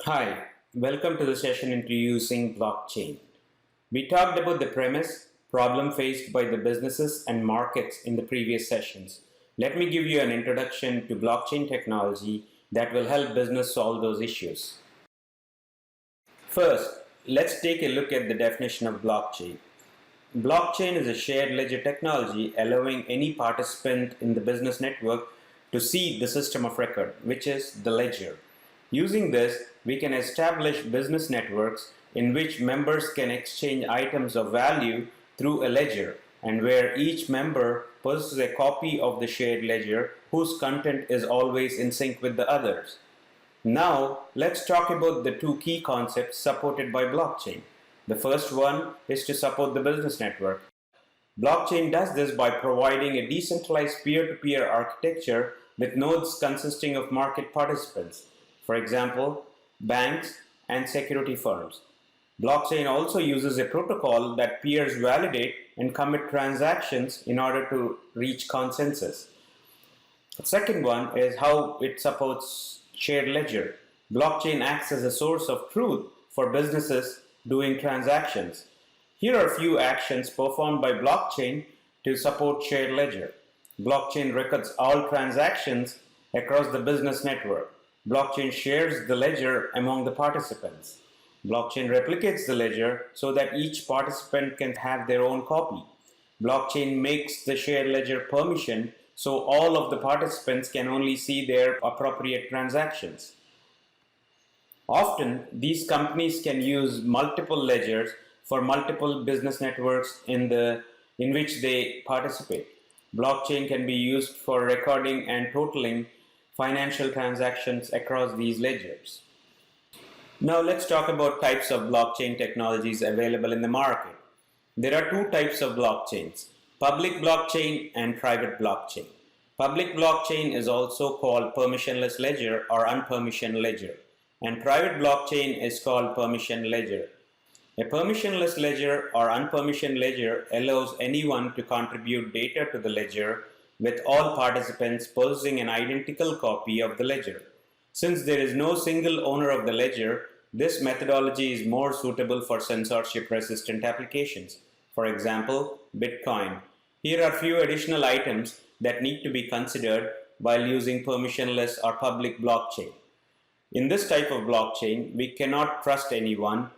Hi, welcome to the session introducing blockchain. We talked about the premise, problem faced by the businesses and markets in the previous sessions. Let me give you an introduction to blockchain technology that will help business solve those issues. First, let's take a look at the definition of blockchain. Blockchain is a shared ledger technology allowing any participant in the business network to see the system of record, which is the ledger. Using this, we can establish business networks in which members can exchange items of value through a ledger, and where each member possesses a copy of the shared ledger whose content is always in sync with the others. Now, let's talk about the two key concepts supported by blockchain. The first one is to support the business network. Blockchain does this by providing a decentralized peer-to-peer architecture with nodes consisting of market participants, for example, banks and security firms. Blockchain also uses a protocol that peers validate and commit transactions in order to reach consensus. The second one is how it supports shared ledger. Blockchain acts as a source of truth for businesses doing transactions. Here are a few actions performed by blockchain to support shared ledger. Blockchain records all transactions across the business network. Blockchain shares the ledger among the participants. Blockchain replicates the ledger so that each participant can have their own copy. Blockchain makes the shared ledger permission so all of the participants can only see their appropriate transactions. Often, these companies can use multiple ledgers for multiple business networks in which they participate. Blockchain can be used for recording and totaling financial transactions across these ledgers. Now let's talk about types of blockchain technologies available in the market. There are two types of blockchains, public blockchain and private blockchain. Public blockchain is also called permissionless ledger or unpermissioned ledger, and private blockchain is called permission ledger. A permissionless ledger or unpermissioned ledger allows anyone to contribute data to the ledger, with all participants possessing an identical copy of the ledger. Since there is no single owner of the ledger, this methodology is more suitable for censorship-resistant applications. For example, Bitcoin. Here are few additional items that need to be considered while using permissionless or public blockchain. In this type of blockchain, we cannot trust anyone,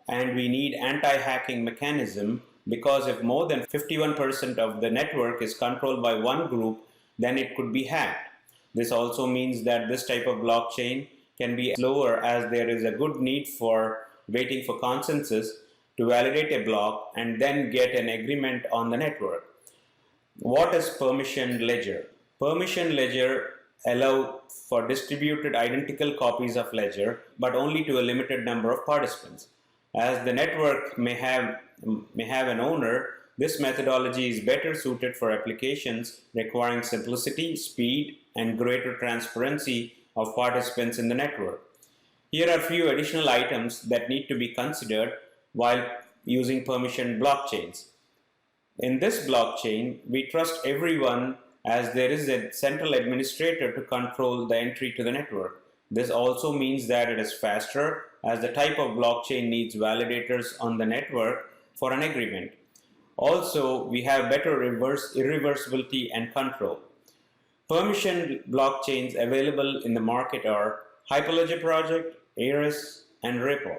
and we need anti-hacking mechanism, because if more than 51% of the network is controlled by one group, then it could be hacked. This also means that this type of blockchain can be slower, as there is a good need for waiting for consensus to validate a block and then get an agreement on the network. What is permissioned ledger? Permissioned ledger allow for distributed identical copies of ledger, but only to a limited number of participants. As the network may have an owner, this methodology is better suited for applications requiring simplicity, speed, and greater transparency of participants in the network. Here are a few additional items that need to be considered while using permissioned blockchains. In this blockchain, we trust everyone, as there is a central administrator to control the entry to the network. This also means that it is faster, as the type of blockchain needs validators on the network for an agreement. Also, we have better irreversibility and control. Permissioned blockchains available in the market are Hyperledger Project, Eris, and Ripple.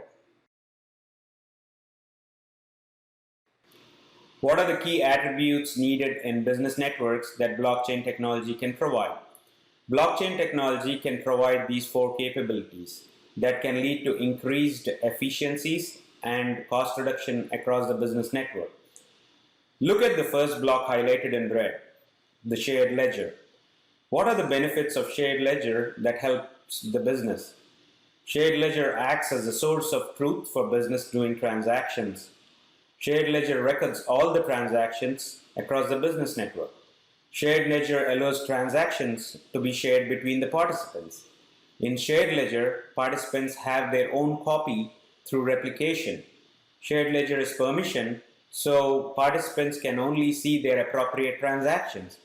What are the key attributes needed in business networks that blockchain technology can provide? Blockchain technology can provide these four capabilities that can lead to increased efficiencies and cost reduction across the business network. Look at the first block highlighted in red, the shared ledger. What are the benefits of shared ledger that helps the business? Shared ledger acts as a source of truth for business doing transactions. Shared ledger records all the transactions across the business network. Shared ledger allows transactions to be shared between the participants. In shared ledger, participants have their own copy through replication. Shared ledger is permission, so participants can only see their appropriate transactions.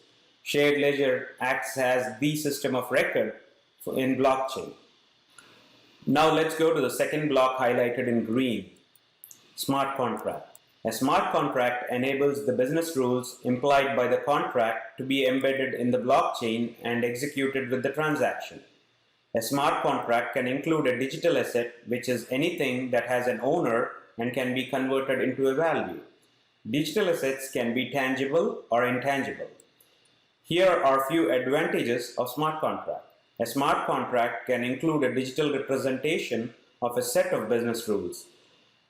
Shared ledger acts as the system of record in blockchain. Now let's go to the second block highlighted in green, smart contract. A smart contract enables the business rules implied by the contract to be embedded in the blockchain and executed with the transaction. A smart contract can include a digital asset, which is anything that has an owner and can be converted into a value. Digital assets can be tangible or intangible. Here are a few advantages of smart contract. A smart contract can include a digital representation of a set of business rules.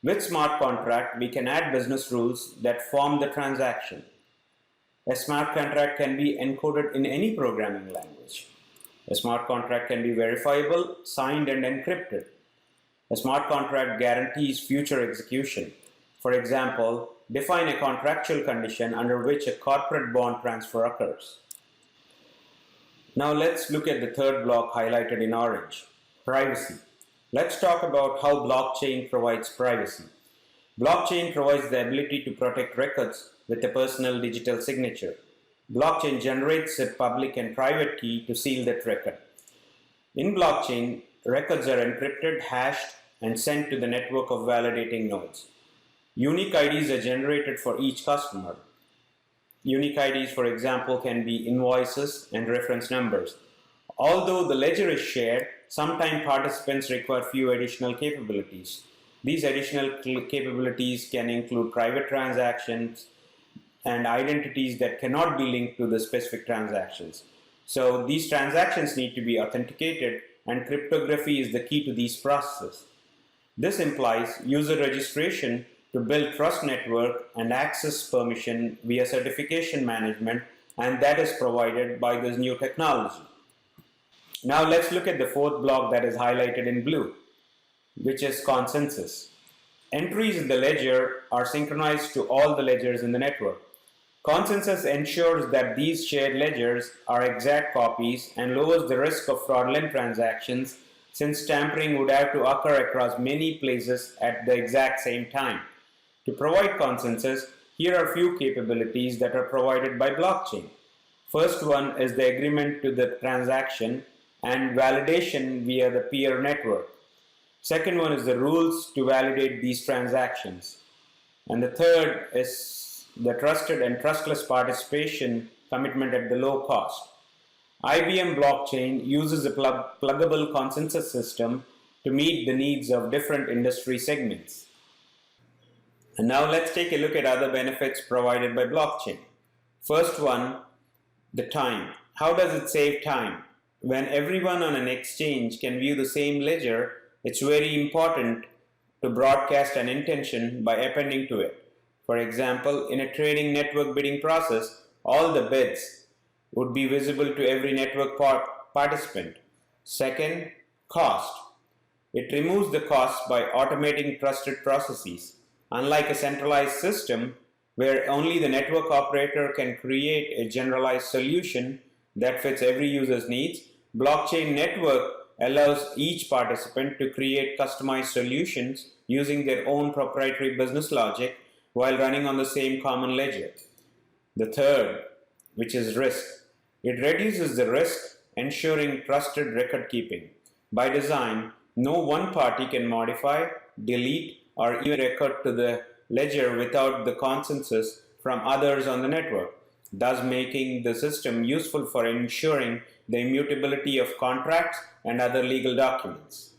With smart contract, we can add business rules that form the transaction. A smart contract can be encoded in any programming language. A smart contract can be verifiable, signed, and encrypted. A smart contract guarantees future execution. For example, define a contractual condition under which a corporate bond transfer occurs. Now let's look at the third block highlighted in orange, privacy. Let's talk about how blockchain provides privacy. Blockchain provides the ability to protect records with a personal digital signature. Blockchain generates a public and private key to seal that record. In blockchain, records are encrypted, hashed, and sent to the network of validating nodes. Unique IDs are generated for each customer. Unique IDs, for example, can be invoices and reference numbers. Although the ledger is shared, sometimes participants require few additional capabilities. These additional capabilities can include private transactions and identities that cannot be linked to the specific transactions. So these transactions need to be authenticated, and cryptography is the key to these processes. This implies user registration to build trust network and access permission via certification management, and that is provided by this new technology. Now let's look at the fourth block that is highlighted in blue, which is consensus. Entries in the ledger are synchronized to all the ledgers in the network. Consensus ensures that these shared ledgers are exact copies and lowers the risk of fraudulent transactions, since tampering would have to occur across many places at the exact same time. To provide consensus, here are a few capabilities that are provided by blockchain. First one is the agreement to the transaction and validation via the peer network. Second one is the rules to validate these transactions. And the third is the trusted and trustless participation commitment at the low cost. IBM blockchain uses a pluggable consensus system to meet the needs of different industry segments. And now let's take a look at other benefits provided by blockchain. First one, the time. How does it save time? When everyone on an exchange can view the same ledger, it's very important to broadcast an intention by appending to it. For example, in a trading network bidding process, all the bids would be visible to every network participant. Second, cost. It removes the cost by automating trusted processes. Unlike a centralized system where only the network operator can create a generalized solution that fits every user's needs, blockchain network allows each participant to create customized solutions using their own proprietary business logic while running on the same common ledger. The third, which is risk. It reduces the risk, ensuring trusted record keeping. By design, no one party can modify, delete, or even record to the ledger without the consensus from others on the network, thus making the system useful for ensuring the immutability of contracts and other legal documents.